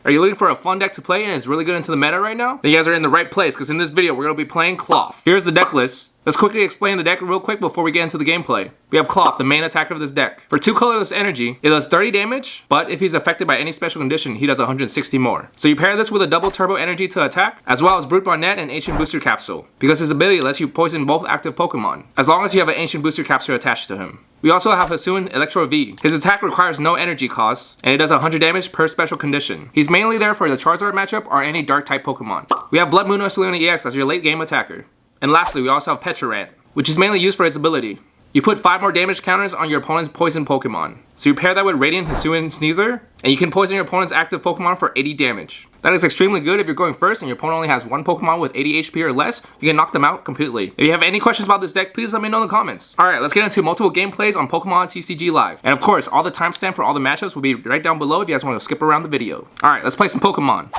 Are you looking for a fun deck to play and it's really good into the meta right now? Then you guys are in the right place, because in this video we're going to be playing Klawf. Here's the deck list. Let's quickly explain the deck real quick before we get into the gameplay. We have Klawf, the main attacker of this deck. For 2 colorless energy, it does 30 damage, but if he's affected by any special condition, he does 160 more. So you pair this with a double turbo energy to attack, as well as Brute Barnet and Ancient Booster Capsule, because his ability lets you poison both active Pokemon, as long as you have an Ancient Booster Capsule attached to him. We also have Hisuian Electro V. His attack requires no energy cost, and it does 100 damage per special condition. He's mainly there for the Charizard matchup or any Dark type Pokemon. We have Blood Moon Ursaluna EX as your late game attacker. And lastly, we also have Ptcg, which is mainly used for his ability. You put 5 more damage counters on your opponent's poison Pokemon. So you pair that with Radiant Hisuian Sneasler, and you can poison your opponent's active Pokemon for 80 damage. That is extremely good if you're going first and your opponent only has 1 Pokemon with 80 HP or less, you can knock them out completely. If you have any questions about this deck, please let me know in the comments. Alright, let's get into multiple gameplays on Pokemon Tcg Live. And of course, all the timestamp for all the matchups will be right down below if you guys want to skip around the video. Alright, let's play some Pokemon.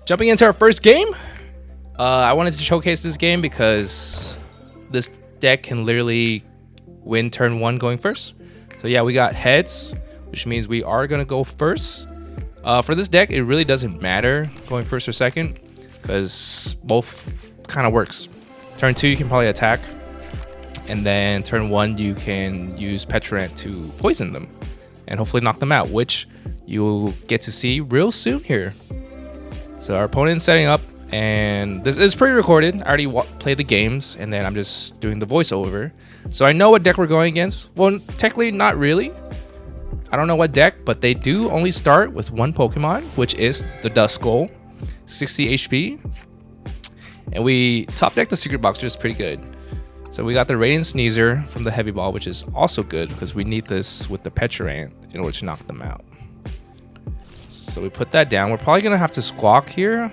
Jumping into our first game, I wanted to showcase this game because this deck can literally win turn 1 going first. So yeah, we got heads, which means we are gonna go first. For this deck, it really doesn't matter going first or second because both kind of works. Turn 2 you can probably attack, and then turn 1 you can use Ptcg to poison them and hopefully knock them out, which you'll get to see real soon here. So our opponent's setting up, and this is pre-recorded. I already played the games, and then I'm just doing the voiceover. So I know what deck we're going against. Well, technically not really. I don't know what deck, but they do only start with 1 Pokemon, which is the Dusknoir, 60 HP. And we top deck the secret box, which is pretty good. So we got the Radiant Sneasler from the Heavy Ball, which is also good because we need this with the Ptcg in order to knock them out. So we put that down. We're probably going to have to Squawk here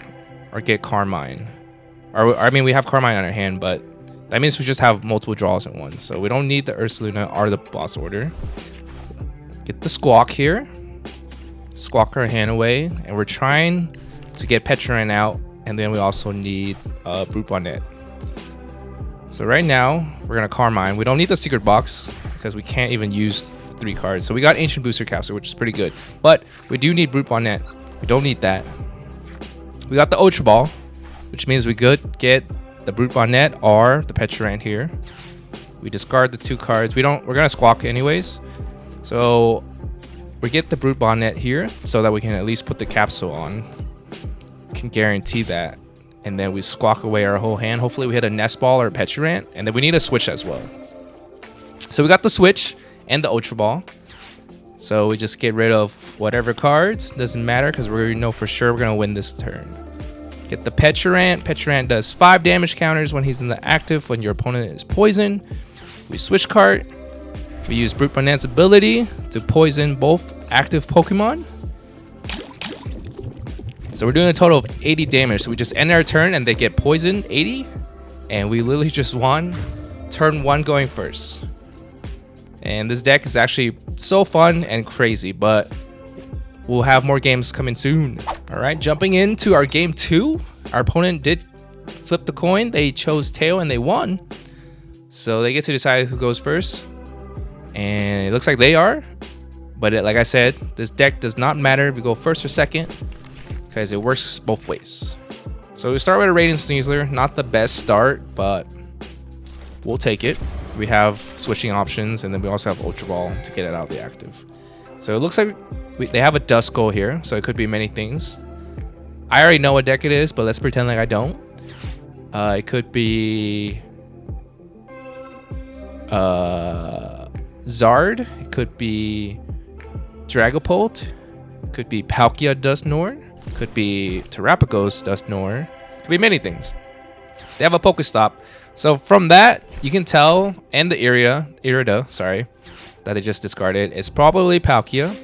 or get Carmine. Or I mean, we have Carmine on our hand, but that means we just have multiple draws at once. So we don't need the Ursaluna or the boss order. Get the Squawk here. Squawk our hand away. And we're trying to get Ptcg out. And then we also need Brute Barnet. So right now, we're going to Carmine. We don't need the secret box because we can't even use 3 cards. So we got Ancient Booster Capsule, which is pretty good. But we do need Brute Barnet. We don't need that. We got the Ultra Ball, which means we could get the Brute Barnet or the Ptcg here. We discard the 2 cards. We're gonna Squawk anyways. So we get the Brute Barnet here so that we can at least put the capsule on. Can guarantee that. And then we Squawk away our whole hand. Hopefully we hit a Nest Ball or a Ptcg. And then we need a switch as well. So we got the switch and the Ultra Ball. So we just get rid of whatever cards. Doesn't matter because we know for sure we're going to win this turn. Get the Ptcg. Ptcg does 5 damage counters when he's in the active when your opponent is poisoned. We switch card. We use Brute Barnet's ability to poison both active Pokemon. So we're doing a total of 80 damage. So we just end our turn and they get poisoned 80. And we literally just won turn 1 going first. And this deck is actually so fun and crazy, but we'll have more games coming soon. All right, jumping into our game 2. Our opponent did flip the coin. They chose tail and they won. So they get to decide who goes first. And it looks like they are. But like I said, this deck does not matter if you go first or second because it works both ways. So we start with a Radiant Sneasler. Not the best start, but we'll take it. We have switching options, and then we also have Ultra Ball to get it out of the active. So it looks like they have a Dusknoir here, so it could be many things. I already know what deck it is, but let's pretend like I don't. It could be Zard. It could be Dragapult. It could be Palkia Dusknoir. It could be Terapagos Dusknoir. It could be many things. They have a Pokestop. So from that, you can tell, and the Irida, sorry, that they just discarded, it's probably Palkia,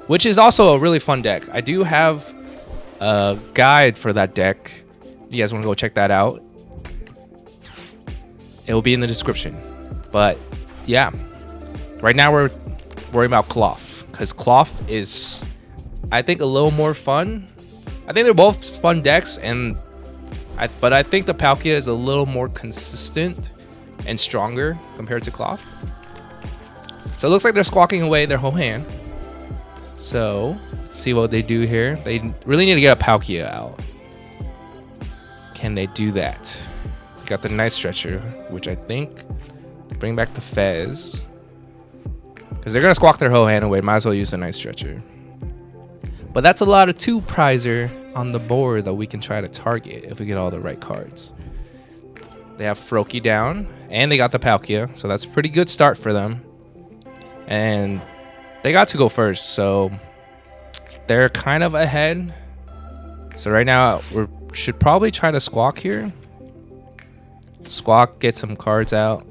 which is also a really fun deck. I do have a guide for that deck. You guys want to go check that out? It will be in the description. But yeah, right now we're worrying about Klawf because Klawf is, I think, a little more fun. I think they're both fun decks, but I think the Palkia is a little more consistent and stronger compared to Klawf. So it looks like they're squawking away their whole hand. So let's see what they do here. They really need to get a Palkia out. Can they do that? Got the Night Stretcher, which I think bring back the Fez. Because they're going to squawk their whole hand away. Might as well use the Night Stretcher. But that's a lot of 2-prizer on the board that we can try to target if we get all the right cards. They have Froakie down, and they got the Palkia, so that's a pretty good start for them. And they got to go first, so they're kind of ahead. So right now, we should probably try to squawk here. Squawk, get some cards out.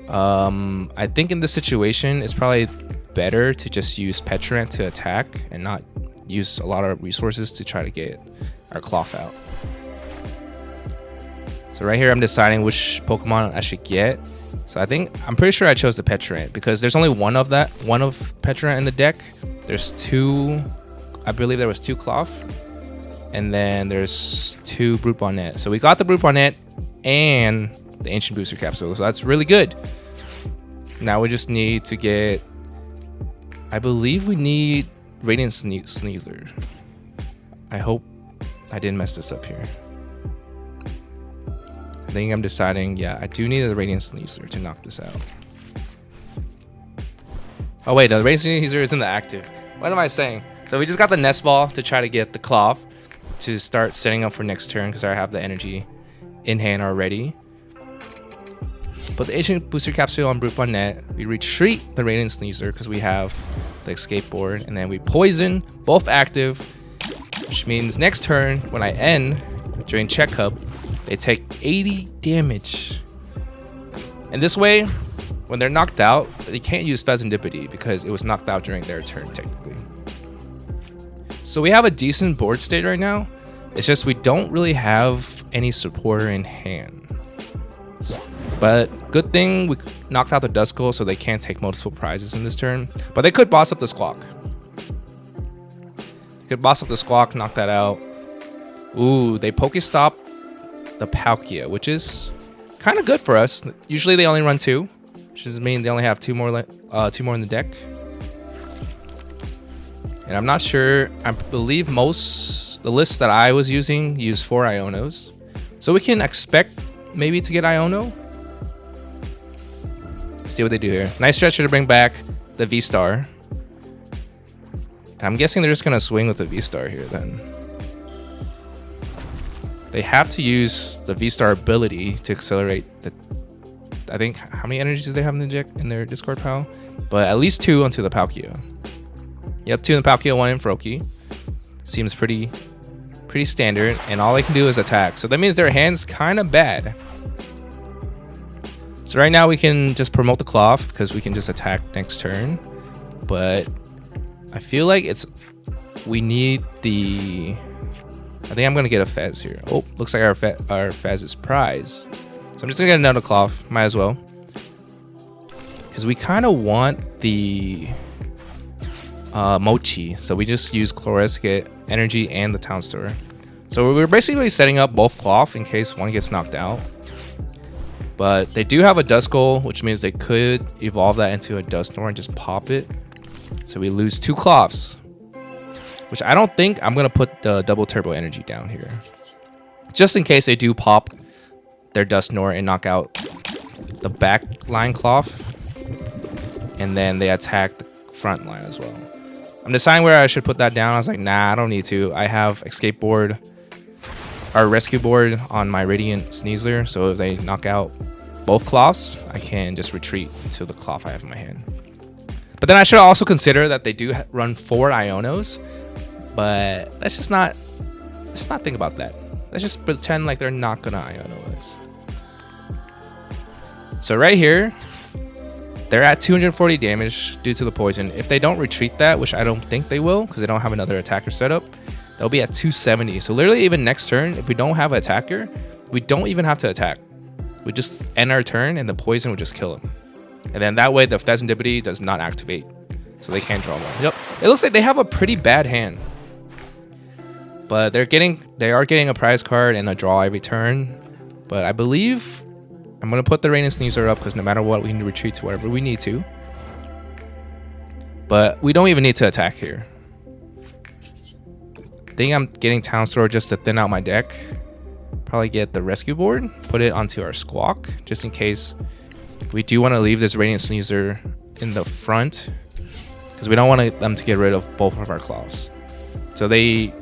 I think in this situation, it's probably better to just use Petrant to attack and not use a lot of resources to try to get our Klawf out. So right here, I'm deciding which Pokemon I should get. So I'm pretty sure I chose the Petrant because there's only one of Petrant in the deck. There's 2, I believe there was 2 Klawf, and then there's 2 Brute Bonnet. So we got the Brute Bonnet and the Ancient Booster Capsule, so that's really good. Now we just need to get, I believe we need Radiant Sneasler. I hope I didn't mess this up here. I think I'm deciding, yeah, I do need the Radiant Sneasler to knock this out. Oh wait, no, the Radiant Sneasler is in the active. What am I saying? So we just got the Nest Ball to try to get the Klawf to start setting up for next turn because I have the energy in hand already. Put the Ancient Booster Capsule on Brute Bonnet. We retreat the Radiant Sneasler because we have the Escape Board, and then we poison, both active, which means next turn when I end during Check Hub, they take 80 damage. And this way, when they're knocked out, they can't use Fezandipity because it was knocked out during their turn technically. So we have a decent board state right now. It's just we don't really have any supporter in hand. But good thing we knocked out the Duskull so they can't take multiple prizes in this turn. But they could boss up the Squawk. They could boss up the Squawk, knock that out. Ooh, they Pokestop the Palkia, which is kind of good for us. Usually they only run 2, which does mean they only have 2 more in the deck. And I'm not sure. I believe the lists that I was using use 4 Ionos. So we can expect maybe to get Iono. See what they do here. Nice Stretcher to bring back the V-Star. And I'm guessing they're just going to swing with the V-Star here then. They have to use the V-Star ability to accelerate the... I think, how many energies do they have in the deck in their discard pile? But at least 2 onto the Palkia. Yep, 2 in the Palkia, 1 in Froakie. Seems pretty standard. And all they can do is attack. So that means their hand's kind of bad. So right now we can just promote the Klawf because we can just attack next turn. But I feel like we need the... I think I'm going to get a Fez here. Oh, looks like our Fez is prize. So I'm just going to get another Klawf. Might as well. Because we kind of want the Mochi. So we just use Chloris to get energy and the Town Store. So we're basically setting up both Klawf in case one gets knocked out. But they do have a Duskull, which means they could evolve that into a Dusknoir and just pop it. So we lose 2 Klawfs. Which I don't think I'm going to put the double turbo energy down here. Just in case they do pop their Dusknoir and knock out the back line Klawf. And then they attack the front line as well. I'm deciding where I should put that down. I was like, nah, I don't need to. I have Escape Board, or Rescue Board on my Radiant Sneasler. So if they knock out both Klawfs, I can just retreat to the Klawf I have in my hand. But then I should also consider that they do run 4 Ionos. But let's not think about that. Let's just pretend like they're not gonna Iono us. So right here, they're at 240 damage due to the poison. If they don't retreat that, which I don't think they will, because they don't have another attacker set up, they'll be at 270. So literally even next turn, if we don't have an attacker, we don't even have to attack. We just end our turn and the poison will just kill him. And then that way the Fezandipity does not activate. So they can't draw one. Yep. It looks like they have a pretty bad hand. But they are getting a prize card and a draw every turn. But I believe I'm going to put the Radiant Sneasler up because no matter what, we can retreat to whatever we need to. But we don't even need to attack here. think I'm getting Town Store just to thin out my deck. Probably get the rescue board, put it onto our Squawk, just in case we do want to leave this Radiant Sneasel in the front, because we don't want them to get rid of both of our Klawfs. So they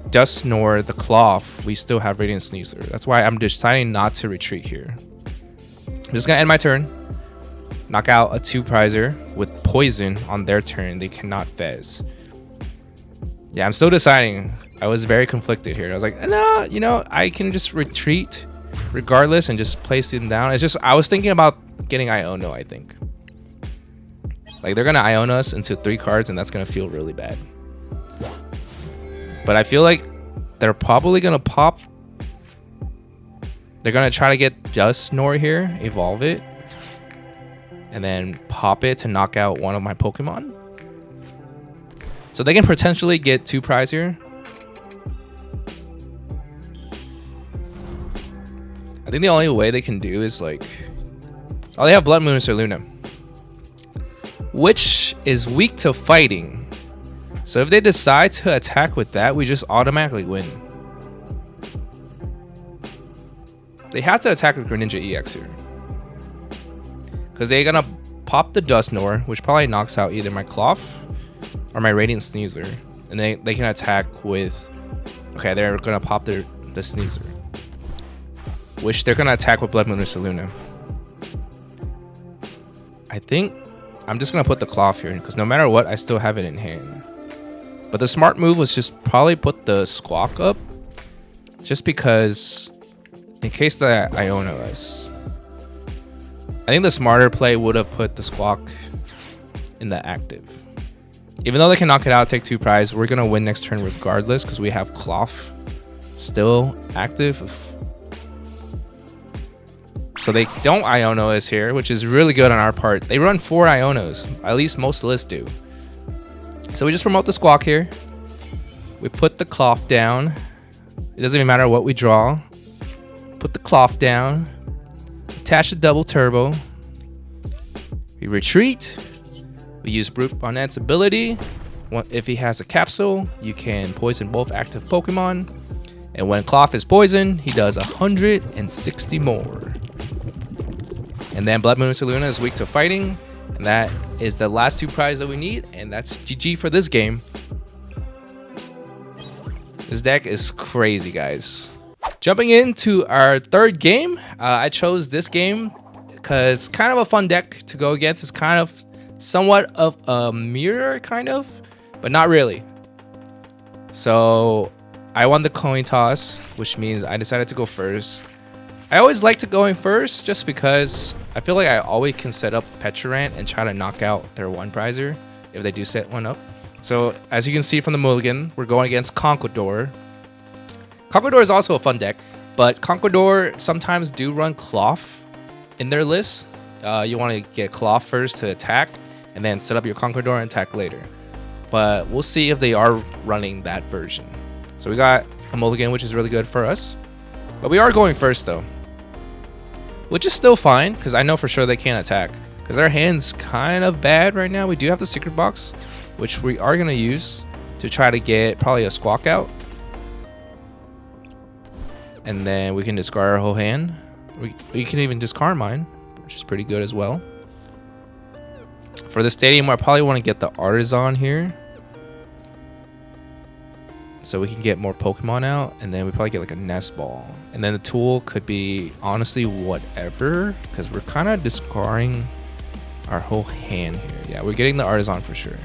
Dusknoir the Klawf, we still have Radiant Sneasel. That's why I'm deciding not to retreat here. I'm just gonna end my turn, knock out a 2-prizer with poison on their turn. They cannot fez. Yeah, I'm still deciding. I was very conflicted here. I was like, no, you know, I can just retreat regardless and just place them down. It's just, I was thinking about getting Iono, I think. Like, they're gonna Iona us into 3 cards, and that's gonna feel really bad. But I feel like they're probably gonna pop. They're gonna try to get Dusknoir here, evolve it, and then pop it to knock out one of my Pokemon. So they can potentially get 2 prize here. I think the only way they can do is like, oh, they have Blood Moon or Luna, which is weak to fighting. So if they decide to attack with that, we just automatically win. They have to attack with Greninja EX here, because they're gonna pop the Dusknoir, which probably knocks out either my Klawf or my Radiant Sneasel, and they can attack with, okay, they're gonna pop the Sneasel, which they're gonna attack with Blood Moon or Luna. I think I'm just gonna put the Klawf here, because no matter what, I still have it in hand. But the smart move was just probably put the Squawk up, just because in case that Iona us. I think the smarter play would have put the Squawk in the active. Even though they can knock it out, take 2 prize, we're gonna win next turn regardless, because we have Klawf still active. So they don't Iono us here, which is really good on our part. They run 4 Ionos, at least most lists do. So we just promote the Squawk here. We put the Klawf down. It doesn't even matter what we draw. Put the Klawf down. Attach the double turbo. We retreat. We use Brute Bonnet's ability. If he has a capsule, you can poison both active Pokemon. And when Klawf is poisoned, he does 160 more. And then Blood Moon Luna is weak to fighting. And that is the last 2 prizes that we need. And that's GG for this game. This deck is crazy, guys. Jumping into our 3rd game. I chose this game because kind of a fun deck to go against. It's kind of somewhat of a mirror, kind of, but not really. So I won the coin toss, which means I decided to go first. I always like to going first just because I feel like I always can set up Petrarant and try to knock out their 1-prizer if they do set one up. So as you can see from the mulligan, we're going against Conkeldurr. Conkeldurr is also a fun deck, but Conkeldurr sometimes do run Klawf in their list. You want to get Klawf first to attack, and then set up your Conkeldurr and attack later. But we'll see if they are running that version. So we got a mulligan, which is really good for us. But we are going first, though, which is still fine, because I know for sure they can't attack, because their hand's kind of bad right now. We do have the secret box, which we are going to use to try to get probably a Squawk out. And then we can discard our whole hand. We can even discard mine, which is pretty good as well. For the stadium, I probably want to get the Artisan here, so we can get more Pokemon out, and then we probably get like a Nest Ball. And then the tool could be honestly whatever, because we're kind of discarding our whole hand here. Yeah, we're getting the Artisan for sure.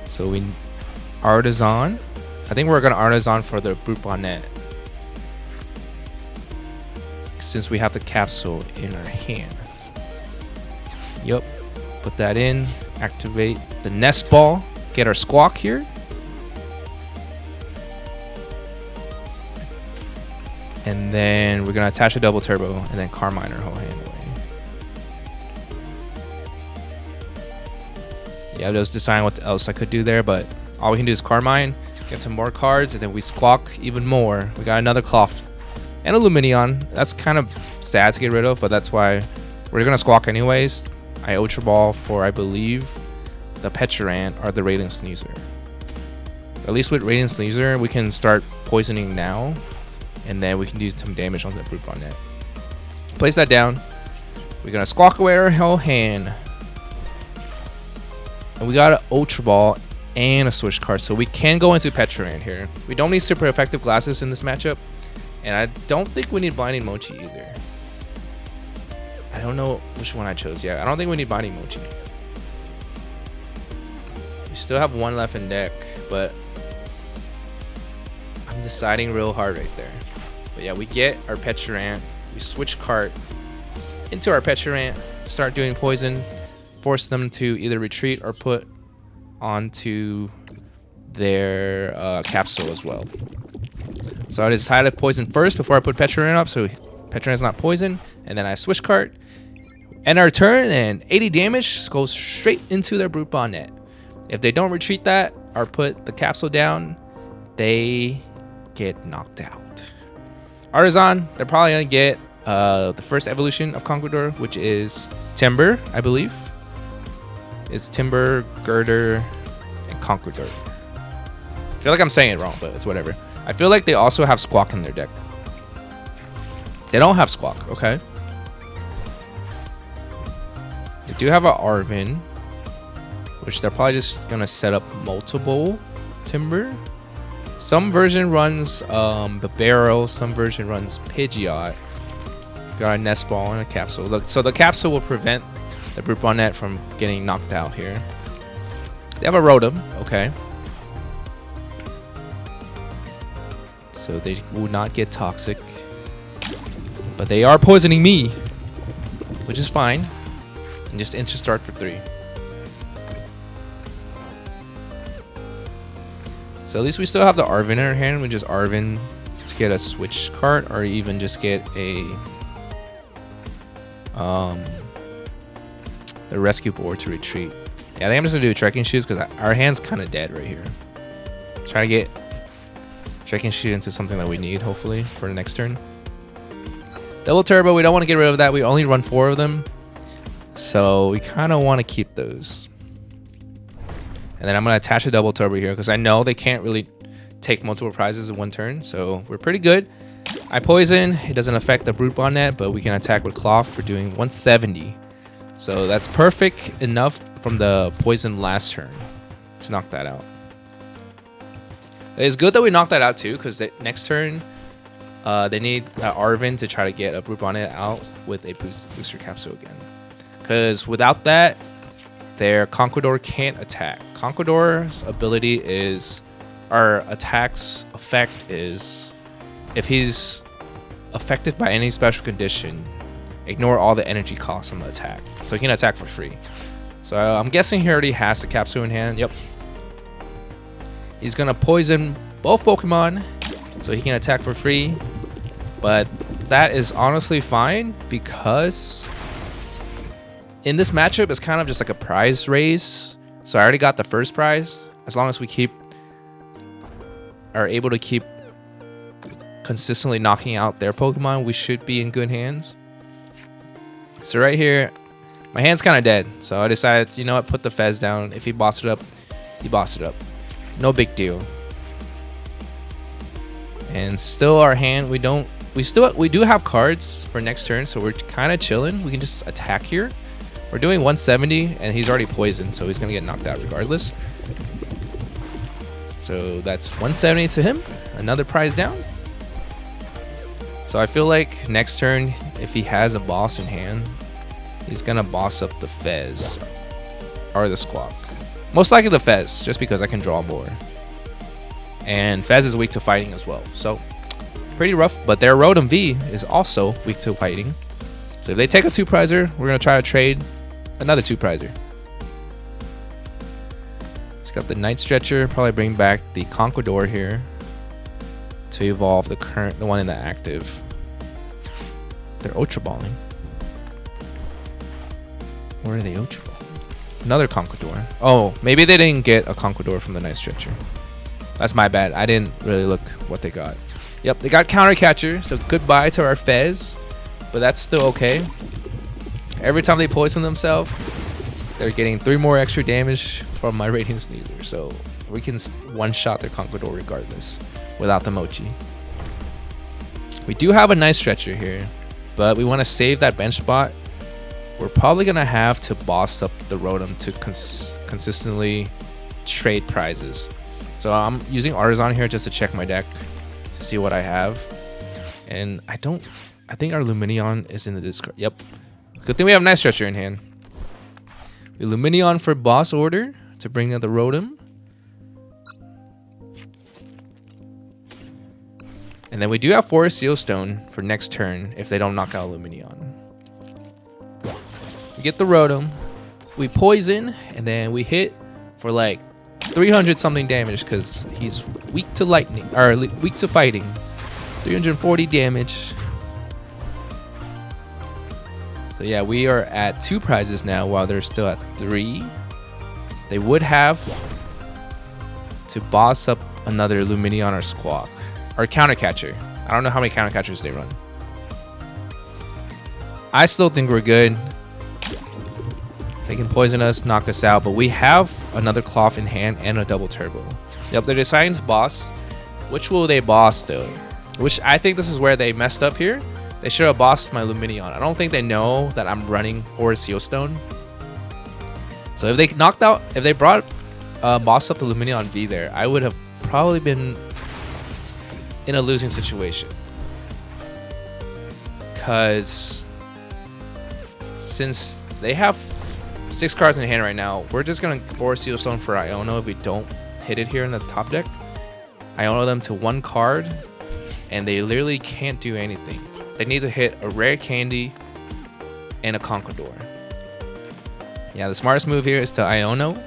So we Artisan. I think we're gonna Artisan for the Brute Bonnet, since we have the capsule in our hand. Yup, put that in, activate the Nest Ball, get our Squawk here. And then we're gonna attach a double turbo and then Carmine our whole hand away. Yeah, I was deciding what else I could do there, but all we can do is Carmine, get some more cards, and then we Squawk even more. We got another Klawf and a Lumineon. That's kind of sad to get rid of, but that's why we're gonna Squawk anyways. I Ultra Ball for, I believe, the Petrant or the Radiant Sneasel. At least with Radiant Sneasel, we can start poisoning now, and then we can do some damage on the Brute Bonnet. Place that down. We're gonna Squawk away our whole hand. And we got an Ultra Ball and a Switch card, so we can go into Petrant here. We don't need super effective glasses in this matchup, and I don't think we need Blinding Mochi either. I don't know which one I chose yet. I don't think we need Blinding Mochi. We still have one left in deck, but I'm deciding real hard right there. But yeah, we get our Petrant. We switch card into our Petrant, start doing poison, force them to either retreat or put onto their capsule as well. So I decided to poison first before I put Petrant up, so Petrant's not poisoned, and then I switch card, end our turn, and 80 damage goes straight into their Brute Bonnet. If they don't retreat that or put the capsule down, they get knocked out. Artisan, they're probably gonna get the first evolution of Conkeldurr, which is Timber, I believe. It's Timber, Girder, and Conkeldurr. I feel like I'm saying it wrong, but it's whatever. I feel like they also have Squawk in their deck. They don't have Squawk, okay? They do have a Arven, which they're probably just gonna set up multiple Timber. Some version runs the Barrel, some version runs Pidgeot. Got a Nest Ball and a Capsule. So the Capsule will prevent the Brute Bonnet from getting knocked out here. They have a Rotom, okay. So they will not get toxic. But they are poisoning me, which is fine. And just instant start for 3. So at least we still have the Arven in our hand. We just Arven to get a switch card, or even just get a the rescue board to retreat. Yeah, I think I'm just gonna do trekking shoes because our hand's kind of dead right here. Try to get trekking shoe into something that we need, hopefully, for the next turn. Double turbo, we don't want to get rid of that. We only run 4 of them, so we kind of want to keep those. And then I'm gonna attach a double turbo here because I know they can't really take multiple prizes in one turn, so we're pretty good. I poison, it doesn't affect the Brute Bonnet, but we can attack with Klawf for doing 170. So that's perfect enough from the poison last turn to knock that out. It's good that we knocked that out too, because the next turn they need Arven to try to get a Brute Bonnet out with a booster capsule again. Because without that, their Conkeldurr can't attack. Conkeldurr's ability is, our attack's effect is, if he's affected by any special condition, ignore all the energy costs on the attack. So he can attack for free. So I'm guessing he already has the capsule in hand. Yep. He's going to poison both Pokemon so he can attack for free. But that is honestly fine because in this matchup, it's kind of just like a prize race. So I already got the first prize. As long as we are able to keep consistently knocking out their Pokemon, we should be in good hands. So right here, my hand's kind of dead. So I decided, you know what, put the Fez down. If he bossed it up, he bossed it up. No big deal. And still our hand, we do have cards for next turn, so we're kind of chilling. We can just attack here. We're doing 170, and he's already poisoned, so he's gonna get knocked out regardless. So that's 170 to him. Another prize down. So I feel like next turn, if he has a boss in hand, he's gonna boss up the Fez or the Squawk. Most likely the Fez, just because I can draw more. And Fez is weak to fighting as well. So pretty rough, but their Rotom V is also weak to fighting. So if they take a 2-prizer, we're gonna try to trade another 2-prizer. It's got the Night Stretcher, probably bring back the Conkeldurr here to evolve the one in the active. They're Ultra Balling. Where are they Ultra Balling? Another Conkeldurr. Oh, maybe they didn't get a Conkeldurr from the Night Stretcher. That's my bad. I didn't really look what they got. Yep, they got Counter Catcher, so goodbye to our Fez. But that's still okay. Every time they poison themselves, they're getting 3 more extra damage from my Radiant Sneasler, so we can one-shot their Conkeldurr regardless without the Mochi. We do have a nice stretcher here, but we want to save that bench spot. We're probably going to have to boss up the Rotom to consistently trade prizes. So I'm using Artisan here just to check my deck to see what I have. And I think our Lumineon is in the discard. Yep. Good thing we have Night Stretcher in hand. We Lumineon for boss order to bring in the Rotom. And then we do have Forest Seal Stone for next turn if they don't knock out Lumineon. We get the Rotom, we poison, and then we hit for like 300 something damage because he's weak to lightning, or weak to fighting. 340 damage. So yeah, we are at 2 prizes now while they're still at 3. They would have to boss up another Lumineon or Squawk. Or Counter Catcher. I don't know how many Counter Catchers they run. I still think we're good. They can poison us, knock us out, but we have another Klawf in hand and a double turbo. Yep, they're deciding to boss. Which will they boss though? Which I think this is where they messed up here. They should have bossed my Lumineon. I don't think they know that I'm running Forest Seal Stone. So if they knocked out, if they brought boss up the Lumineon V there, I would have probably been in a losing situation. Because since they have 6 cards in hand right now, we're just gonna Forest Seal Stone for Iono if we don't hit it here in the top deck. Iono them to 1 card, and they literally can't do anything. They need to hit a rare candy and a Conkeldurr. Yeah, the smartest move here is to Iono.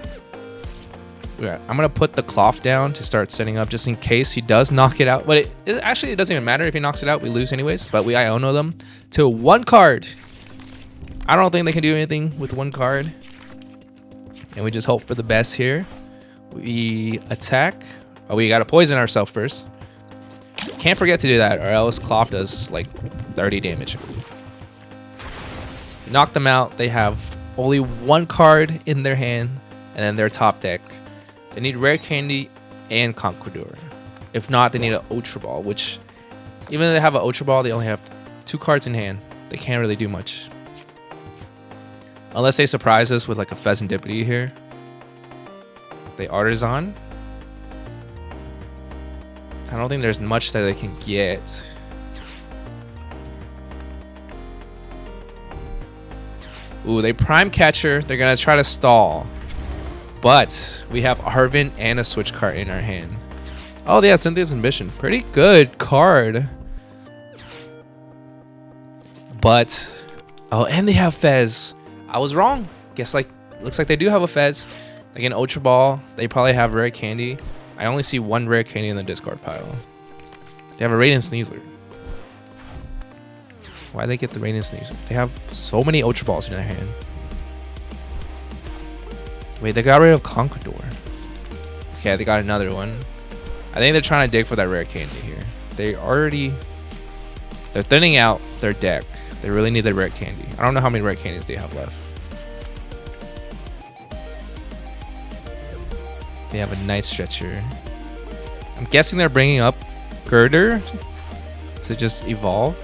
I'm gonna put the Klawf down to start setting up just in case he does knock it out. But it doesn't even matter if he knocks it out. We lose anyways. But we Iono them to 1 card. I don't think they can do anything with 1 card. And we just hope for the best here. We attack. Oh, we gotta poison ourselves first. Can't forget to do that, or else Klawf does like 30 damage. Knock them out. They have only 1 card in their hand, and then their top deck. They need Rare Candy and Conkeldurr. If not, they need an Ultra Ball, which even if they have an Ultra Ball, they only have 2 cards in hand. They can't really do much. Unless they surprise us with like a Pheasantipity here. They Artisan. I don't think there's much that they can get. Ooh, they Prime Catcher. They're going to try to stall. But we have Arven and a Switch card in our hand. Oh, they have Cynthia's Ambition. Pretty good card. But, oh, and they have Fez. I was wrong. Guess like, looks like they do have a Fez. Like an Ultra Ball. They probably have Rare Candy. I only see 1 Rare Candy in the discard pile. They have a Radiant Sneasler. Why they get the Radiant Sneasler? They have so many Ultra Balls in their hand. Wait, they got rid of Conkeldurr. Okay, they got another one. I think they're trying to dig for that Rare Candy here. They're thinning out their deck. They really need the Rare Candy. I don't know how many Rare Candies they have left. They have a Night Stretcher. I'm guessing they're bringing up Girder to just evolve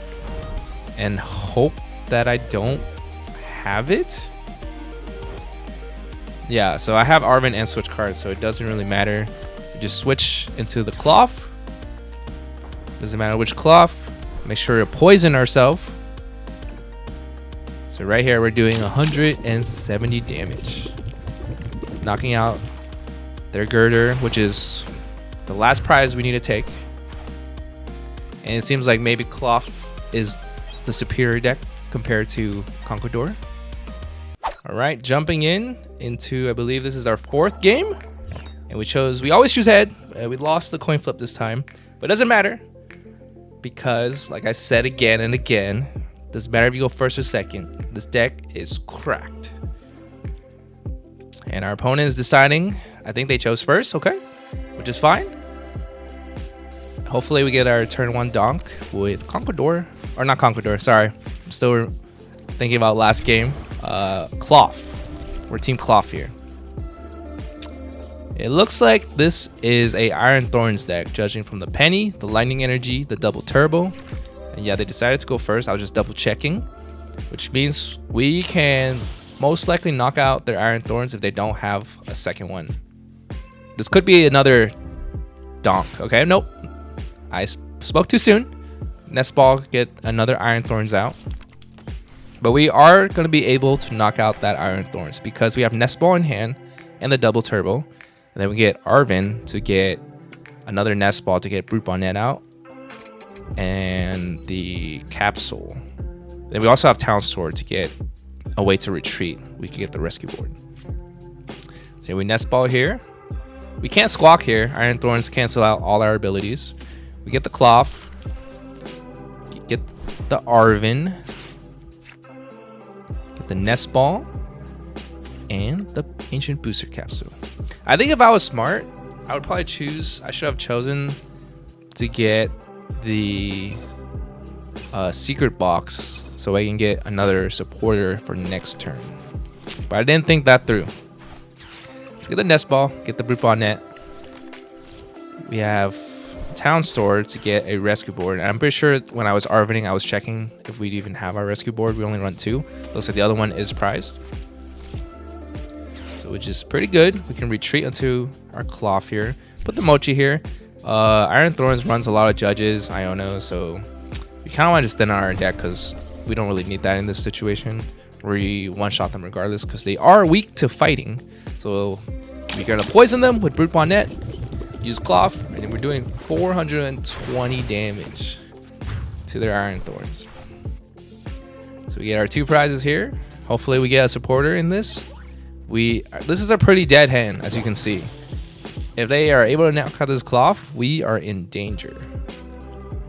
and hope that I don't have it. Yeah, so I have Arven and Switch cards, so it doesn't really matter. You just switch into the Klawf. Doesn't matter which Klawf. Make sure to poison ourselves. So right here, we're doing 170 damage. Knocking out their Girder, which is the last prize we need to take. And it seems like maybe Klawf is the superior deck compared to Conkeldurr. All right, jumping into, I believe this is our 4th game. And we always choose head. We lost the coin flip this time, but it doesn't matter. Because, like I said again and again, doesn't matter if you go first or second. This deck is cracked. And our opponent is deciding, I think they chose first, okay, which is fine. Hopefully we get our turn 1 donk with Conkeldurr, or not Conkeldurr, sorry. I'm still thinking about last game. Klawf. We're Team Klawf here. It looks like this is a Iron Thorns deck, judging from the Penny, the Lightning Energy, the Double Turbo. And yeah, they decided to go first. I was just double checking, which means we can most likely knock out their Iron Thorns if they don't have a second one. This could be another donk. Okay, nope. I spoke too soon. Nest Ball, get another Iron Thorns out. But we are going to be able to knock out that Iron Thorns because we have Nest Ball in hand and the Double Turbo. And then we get Arven to get another Nest Ball to get Brute Bonnet out. And the Capsule. Then we also have Town Sword to get a way to retreat. We can get the Rescue Board. So we Nest Ball here. We can't Squawk here. Iron Thorns cancel out all our abilities. We get the Klawf. Get the Arven. Get the Nest Ball. And the Ancient Booster Capsule. I think if I was smart, I would probably choose... I should have chosen to get the Secret Box so I can get another supporter for next turn. But I didn't think that through. Get the Nest Ball. Get the Brute Bonnet. We have Town Store to get a Rescue Board. And I'm pretty sure when I was Arvening, I was checking if we'd even have our Rescue Board. We only run 2. Looks like the other one is prized. So which is pretty good. We can retreat into our Klawf here. Put the Mochi here. Iron Thorns runs a lot of Judges, Iono, so we kind of want to just thin out our deck because we don't really need that in this situation. We one-shot them regardless because they are weak to fighting. So we're going to poison them with Brute Bonnet, use Klawf, and then we're doing 420 damage to their Iron Thorns. So we get our 2 prizes here. Hopefully we get a supporter in this. This is a pretty dead hand, as you can see. If they are able to knock out this Klawf, we are in danger.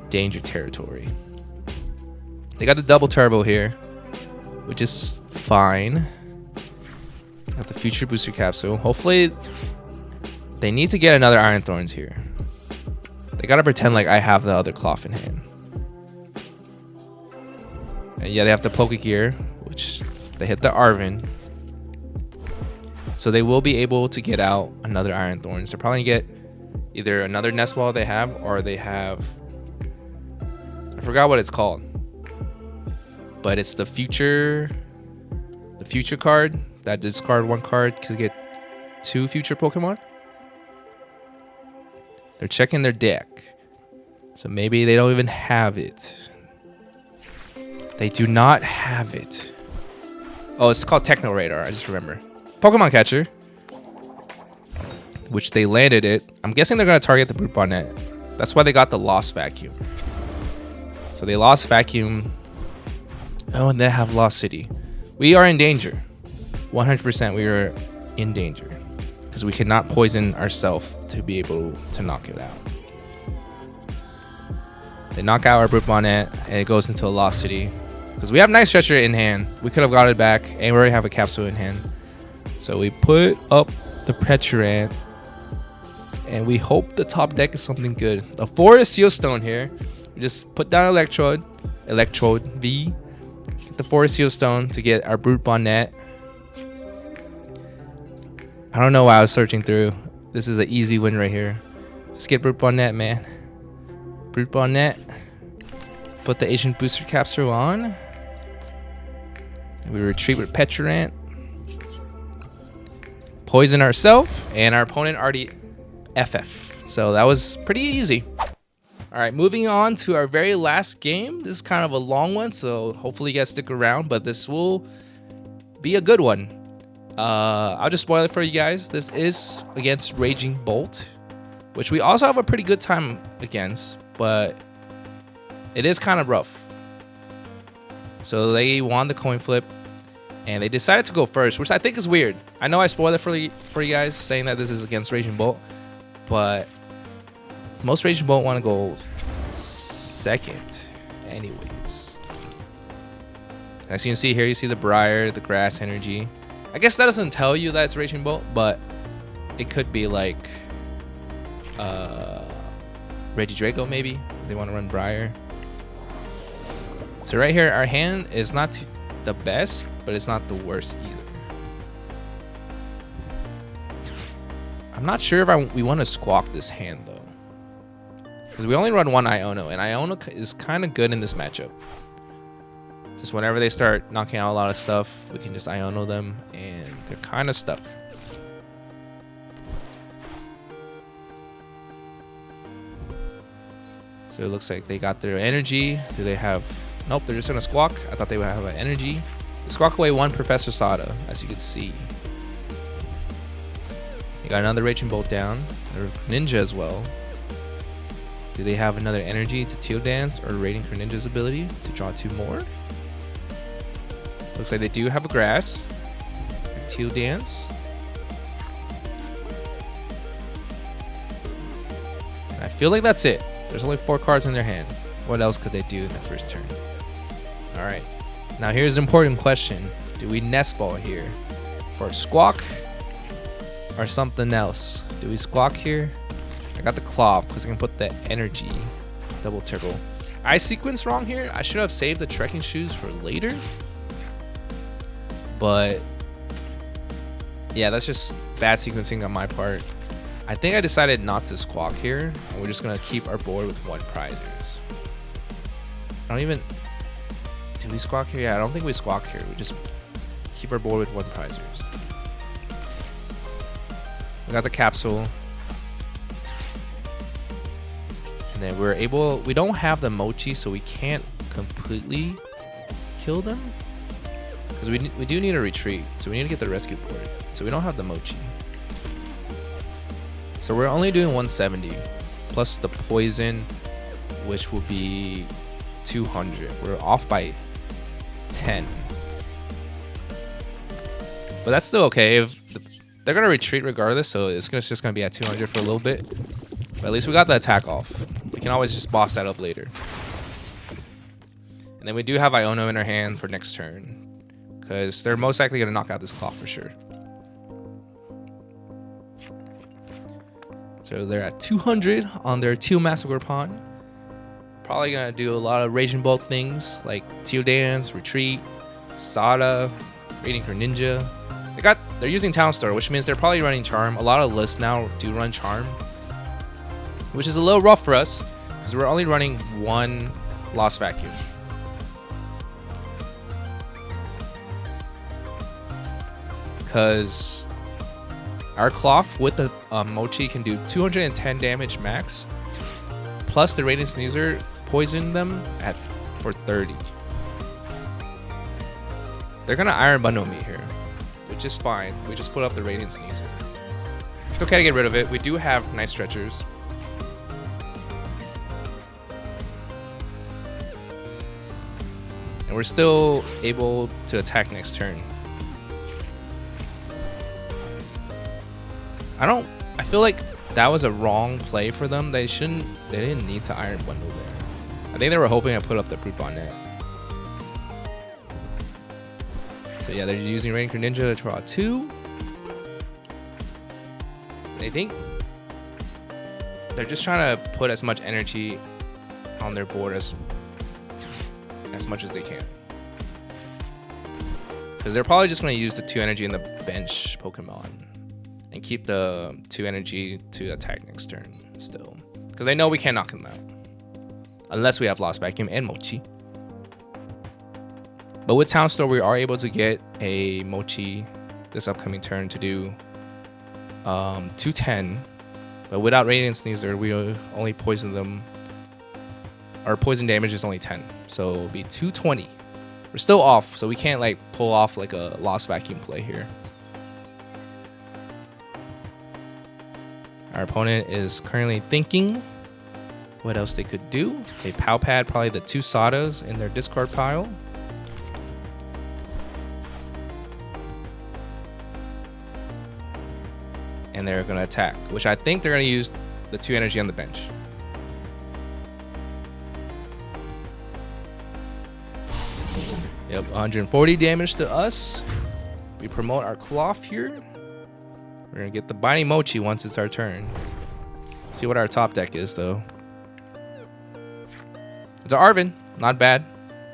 Danger territory. They got the Double Turbo here, which is fine. Got the Future Booster Capsule. Hopefully, they need to get another Iron Thorns here. They gotta pretend like I have the other Klawf in hand. And yeah, they have the Pokegear, which they hit the Arven. So they will be able to get out another Iron Thorns. They're probably gonna get either another Nest Ball they have, or they have... I forgot what it's called. But it's the future card. That discard 1 card to get 2 future Pokemon. They're checking their deck. So maybe they don't even have it. They do not have it. Oh, it's called Techno Radar. I just remember. Pokemon Catcher, which they landed it. I'm guessing they're going to target the Brute Bonnet. That's why they got the Lost Vacuum. So they lost Vacuum. Oh, and they have Lost City. We are in danger. 100% we are in danger. Because we cannot poison ourselves to be able to knock it out. They knock out our Brute Bonnet, and it goes into a Lost City. Because we have Night Stretcher in hand. We could have got it back, and we already have a Capsule in hand. So we put up the Ptcg, and we hope the top deck is something good. The Forest Seal Stone here. We just put down Electrode V, get the Forest Seal Stone to get our Brute Bonnet. I don't know why I was searching through. This is an easy win right here. Just get Brute Bonnet, man. Brute Bonnet. Put the Ancient Booster Capsule on. And we retreat with Ptcg. Poison ourselves, and our opponent already FF. So that was pretty easy. All right, moving on to our very last game. This is kind of a long one, so hopefully you guys stick around, but this will be a good one. I'll just spoil it for you guys. This is against Raging Bolt, which we also have a pretty good time against, but it is kind of rough. So they won the coin flip, and they decided to go first, which I think is weird. I know I spoiled it for you guys, saying that this is against Raging Bolt, but most Raging Bolt want to go second anyways. As you can see here, you see the Briar, the Grass Energy. I guess that doesn't tell you that it's Raging Bolt, but it could be like Regidrago maybe. They want to run Briar. So right here, our hand is not the best, but it's not the worst either. I'm not sure if we want to squawk this hand though. Because we only run one Iono, and Iono is kind of good in this matchup. Just whenever they start knocking out a lot of stuff, we can just Iono them, and they're kind of stuck. So it looks like they got their energy. Do they have... Nope, they're just going to squawk. I thought they would have an energy. They squawk away one Professor Sada, as you can see. They got another Raging Bolt down. They're Ninja as well. Do they have another energy to Teal Dance or Raiding Greninja's ability to draw 2 more? Looks like they do have a Grass. Teal Dance. And I feel like that's it. There's only 4 cards in their hand. What else could they do in the first turn? Alright. Now here's an important question. Do we Nest Ball here for Squawk or something else? Do we Squawk here? I got the Klawf because I can put the energy. Double Turbo. I sequenced wrong here. I should have saved the Trekking Shoes for later. But yeah, that's just bad sequencing on my part. I think I decided not to Squawk here. And we're just going to keep our board with 1 Prizers. I don't even... Do we Squawk here? Yeah, I don't think we Squawk here. We just keep our board with 1 Prizers. We got the Capsule. And then we're able... We don't have the Mochi, so we can't completely kill them. Because we do need a retreat. So we need to get the rescue board. So we don't have the Mochi. So we're only doing 170. Plus the poison, which will be 200. We're off by 10. But that's still okay. They're going to retreat regardless, so it's just going to be at 200 for a little bit. But at least we got the attack off. We can always just boss that up later. And then we do have Iono in our hand for next turn. Because they're most likely going to knock out this Klawf for sure. So they're at 200 on their Teal Massacre Pond. Probably going to do a lot of Raging Bolt things like Teal Dance, Retreat, Sada, Raiding Greninja. They're using Town Star, which means they're probably running Charm. A lot of lists now do run Charm, which is a little rough for us because we're only running 1 Lost Vacuum. Because our Klawf with the Mochi can do 210 damage max, plus the Radiant Sneezer poison them for 30. They're gonna Iron Bundle me here, which is fine. We just put up the Radiant Sneezer. It's okay to get rid of it. We do have nice stretchers. And we're still able to attack next turn. I feel like that was a wrong play for them. They didn't need to Iron Bundle there. I think they were hoping I put up the Brute Bonnet. So yeah, they're using Raiding Greninja to draw 2. I think they're just trying to put as much energy on their board as much as they can. Because they're probably just going to use the 2 energy in the bench Pokemon. And keep the 2 energy to attack next turn still. Because they know we can't knock them out. Unless we have Lost Vacuum and Mochi. But with Town Store, we are able to get a Mochi this upcoming turn to do 210. But without Radiant Sneezer, we only poison them. Our poison damage is only 10. So it'll be 220. We're still off, so we can't like pull off like a Lost Vacuum play here. Our opponent is currently thinking what else they could do. They Pow Pad probably the 2 Sadas in their discard pile. And they're going to attack, which I think they're going to use the 2 energy on the bench. Yep, 140 damage to us. We promote our Klawf here. We're going to get the Binding Mochi once it's our turn. See what our top deck is, though. It's an Arven. Not bad.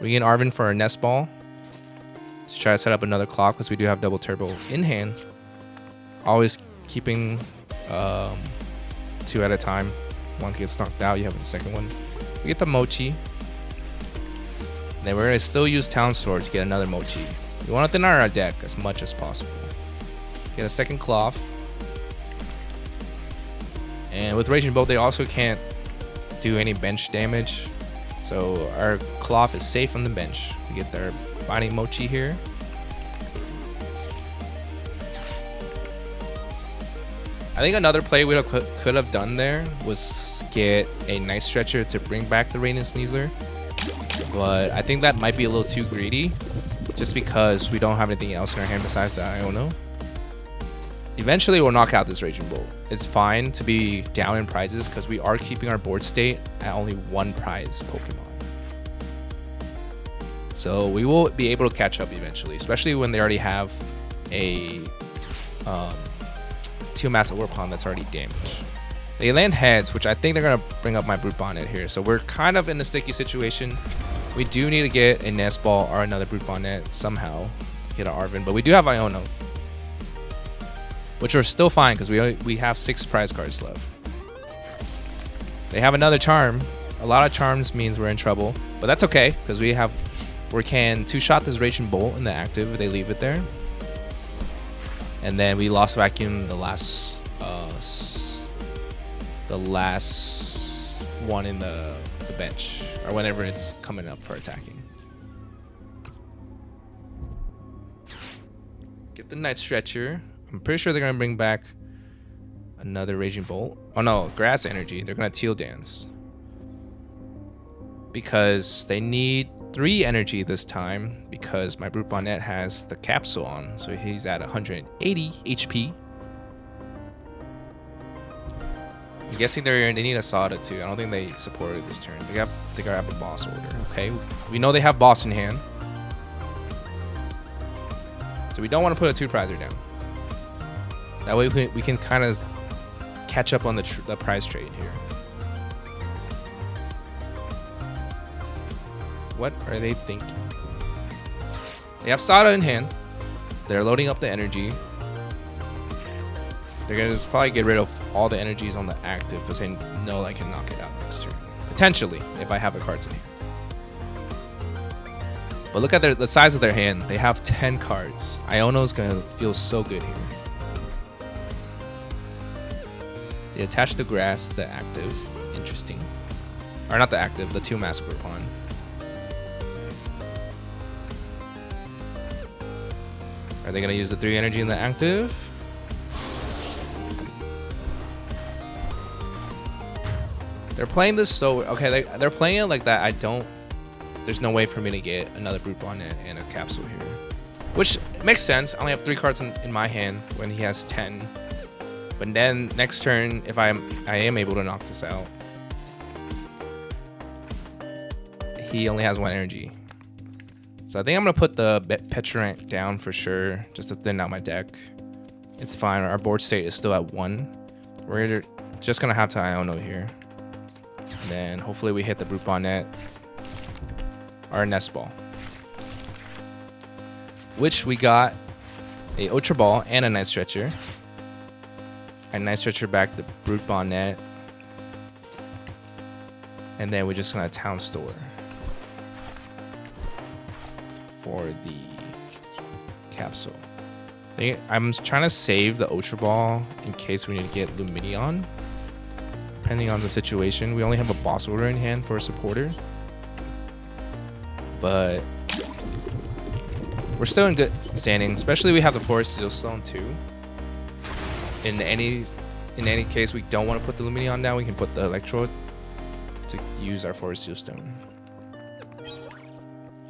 We get an Arven for our Nest Ball. Let's try to set up another Klawf because we do have Double Turbo in hand. Always keeping 2 at a time. One gets knocked out, you have the second one. We get the Mochi. Then we're gonna still use Town Sword to get another Mochi. We want to thin out our deck as much as possible. Get a second Klawf. And with Raging Bolt, they also can't do any bench damage. So our Klawf is safe on the bench. We get their Binding Mochi here. I think another play we could have done there was get a Night Stretcher to bring back the Rain and Sneasler. But I think that might be a little too greedy, just because we don't have anything else in our hand besides the Iono. Eventually we'll knock out this Raging Bolt. It's fine to be down in prizes because we are keeping our board state at only 1 prize Pokemon. So we will be able to catch up eventually, especially when they already have a 2 Massive Warpon that's already damaged. They land heads, which I think they're gonna bring up my Brute Bonnet here. So we're kind of in a sticky situation. We do need to get a Nest Ball or another Brute Bonnet somehow. Get an Arven, but we do have Iono, which are still fine because we have 6 prize cards left. They have another charm. A lot of charms means we're in trouble, but that's okay because we can 2-shot this Raging Bolt in the active if they leave it there. And then we lost vacuum the last one in the bench, or whenever it's coming up for attacking. Get the Night Stretcher. I'm pretty sure they're gonna bring back another Raging Bolt. Oh no, Grass Energy. They're gonna Teal Dance because they need 3 energy this time because my Brute Bonnet has the capsule on, so he's at 180 HP. I'm guessing they need a Sada too. I don't think they supported this turn. They got a boss order. Okay, we know they have boss in hand, so we don't want to put a 2-prizer down. That way we can kind of catch up on the prize trade here. What are they thinking? They have Sada in hand. They're loading up the energy. They're gonna just probably get rid of all the energies on the active because they know I can knock it out next turn. Potentially, if I have the cards in here. But look at the size of their hand. They have 10 cards. Iono's gonna feel so good here. They attach the grass, the active. Interesting. Or not the active, the 2 Massive Warpon. Are they gonna use the 3 energy in the active? They're playing this so okay. They're playing it like that. There's no way for me to get another Brute Bonnet and a capsule here, which makes sense. I only have 3 cards in my hand when he has 10. But then next turn, if I am able to knock this out, he only has 1 energy. So I think I'm gonna put the Petrant down for sure, just to thin out my deck. It's fine. Our board state is still at 1. We're just gonna have to Iono here. And then hopefully we hit the Brute Bonnet or a Nest Ball, which we got a Ultra Ball and a Night Stretcher. I Night Stretcher back the Brute Bonnet, and then we're just gonna Town Store for the capsule. I'm trying to save the Ultra Ball in case we need to get Lumineon. Depending on the situation, we only have a boss order in hand for a supporter, but we're still in good standing. Especially we have the Forest Steel Stone too. In any case we don't want to put the Lumineon down, we can put the Electrode to use our Forest Steel Stone.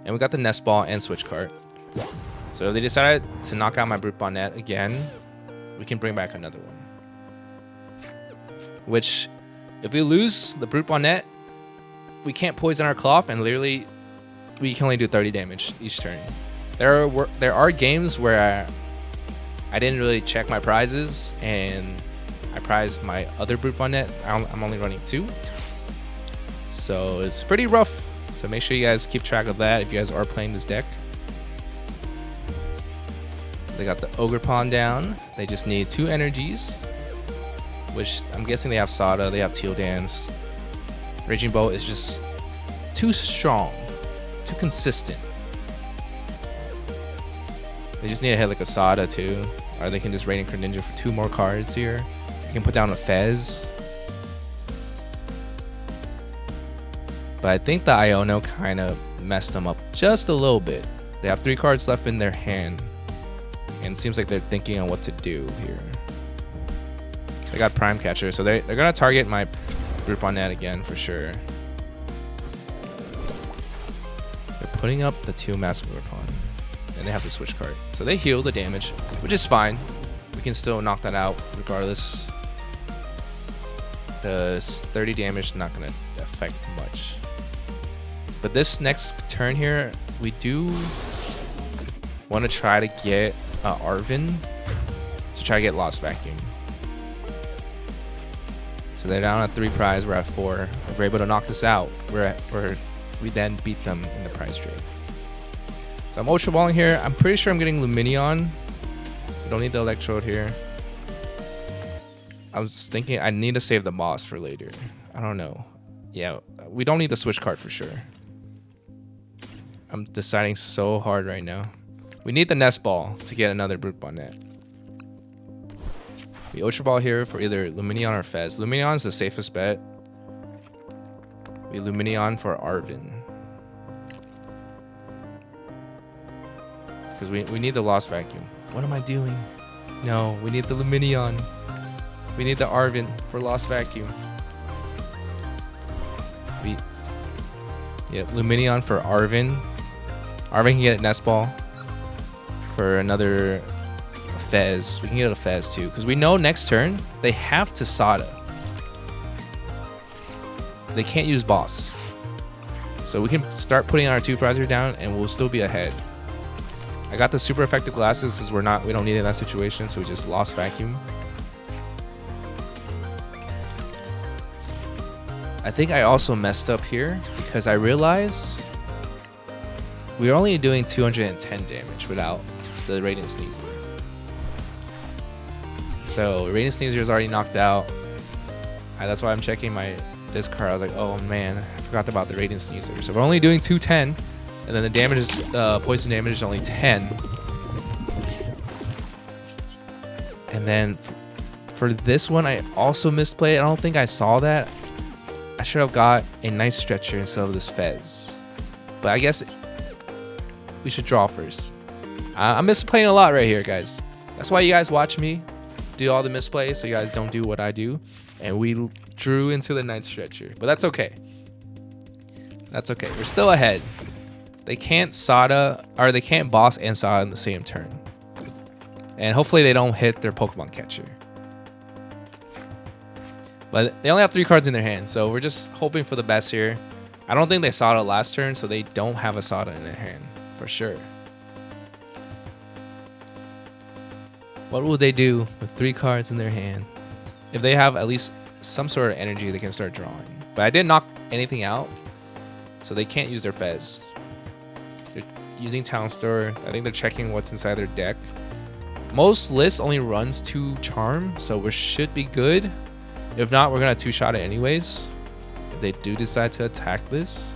And we got the Nest Ball and Switch Cart. So if they decided to knock out my Brute Bonnet again, we can bring back another one. Which, if we lose the Brute Bonnet, we can't poison our Klawf, and literally we can only do 30 damage each turn. There are games where I didn't really check my prizes, and I prized my other Brute Bonnet. I'm only running 2. So it's pretty rough. So make sure you guys keep track of that if you guys are playing this deck. They got the Ogre Pawn down. They just need 2 energies. which I'm guessing they have Sada, they have Teal Dance. Raging Bolt is just too strong, too consistent. They just need to hit like a Sada too, or they can just Radiant Greninja for 2 more cards here. You can put down a Fez. But I think the Iono kind of messed them up just a little bit. They have 3 cards left in their hand, and it seems like they're thinking on what to do here. They got Prime Catcher, so they're gonna target my group on that again for sure. They're putting up the 2 Massive Weapon, and they have to switch card. So they heal the damage, which is fine. We can still knock that out regardless. The 30 damage not gonna affect much. But this next turn here, we do want to try to get Arven to try to get Lost Vacuum. So they're down at 3 prize, we're at 4. If we're able to knock this out, we then beat them in the prize trade. So I'm Ultra Balling here. I'm pretty sure I'm getting Lumineon. We don't need the Electrode here. I was thinking I need to save the boss for later. I don't know. Yeah, we don't need the switch card for sure. I'm deciding so hard right now. We need the Nest Ball to get another Brute Bonnet. We Ultra Ball here for either Lumineon or Fez. Lumineon is the safest bet. We Lumineon for Arven. Because we need the Lost Vacuum. What am I doing? No, we need the Lumineon. We need the Arven for Lost Vacuum. Yep, Lumineon for Arven. Arven can get a Nest Ball for another Fez. We can get a Fez too, because we know next turn they have to Sada. They can't use Boss. So we can start putting our 2 prizers down and we'll still be ahead. I got the super effective glasses because we don't need it in that situation, so we just Lost Vacuum. I think I also messed up here because I realized we're only doing 210 damage without the Radiant Sneasel. So Radiant Sneasel is already knocked out. That's why I'm checking my discard. I was like, oh man, I forgot about the Radiant Sneasel. So we're only doing 210, and then the damage is poison damage is only 10. And then for this one, I also misplayed. I don't think I saw that. I should have got a Night Stretcher instead of this Fez. But I guess we should draw first. I'm misplaying a lot right here, guys. That's why you guys watch me do all the misplays, so you guys don't do what I do. And we drew into the Night Stretcher. But that's okay. That's okay. We're still ahead. They can't Sada, or they can't Boss and Sada in the same turn. And hopefully they don't hit their Pokemon Catcher. But they only have 3 cards in their hand, so we're just hoping for the best here. I don't think they Sada last turn, so they don't have a Sada in their hand, for sure. What will they do with 3 cards in their hand? If they have at least some sort of energy, they can start drawing. But I didn't knock anything out, so they can't use their Fez. They're using Town Store. I think they're checking what's inside their deck. Most lists only runs 2 Charm, so we should be good. If not, we're gonna 2-shot it anyways. If they do decide to attack this.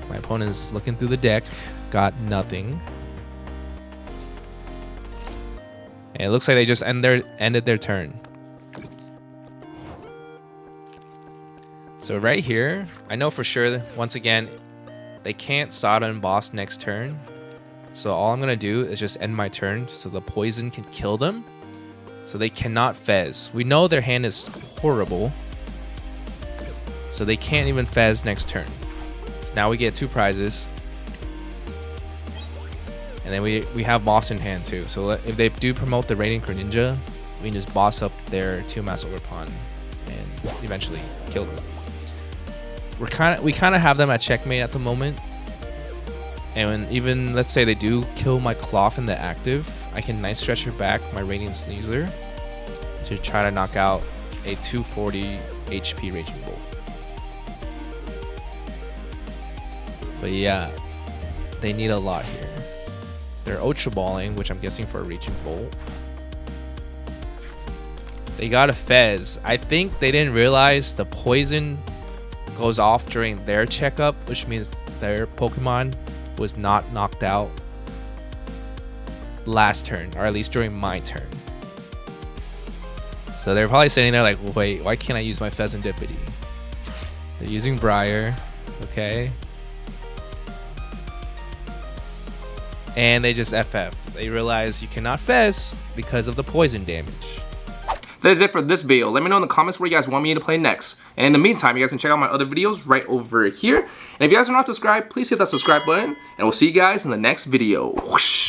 My opponent is looking through the deck. Got nothing. And it looks like they just ended their turn. So right here, I know for sure that once again, they can't Sada and Boss next turn. So all I'm gonna do is just end my turn so the poison can kill them. So they cannot Fez. We know their hand is horrible. So they can't even Fez next turn. So now we get 2 prizes. And then we have Boss in hand too. So if they do promote the Radiant Greninja, we can just boss up their 2 Mass Overpon and eventually kill them. We kind of have them at checkmate at the moment. And when even, let's say they do kill my Klawf in the active, I can Night Stretcher back my Radiant Sneasler to try to knock out a 240 HP Raging Bolt. But yeah, they need a lot here. They're Ultra Balling, which I'm guessing for a Raging Bolt. They got a Fez. I think they didn't realize the poison goes off during their checkup, which means their Pokemon was not knocked out last turn, or at least during my turn. So they're probably sitting there like, wait, why can't I use my Pheasantipity? They're using Briar, okay. And they just FF. They realize you cannot Fez because of the poison damage. That is it for this video. Let me know in the comments where you guys want me to play next. And in the meantime, you guys can check out my other videos right over here. And if you guys are not subscribed, please hit that subscribe button. And we'll see you guys in the next video. Whoosh.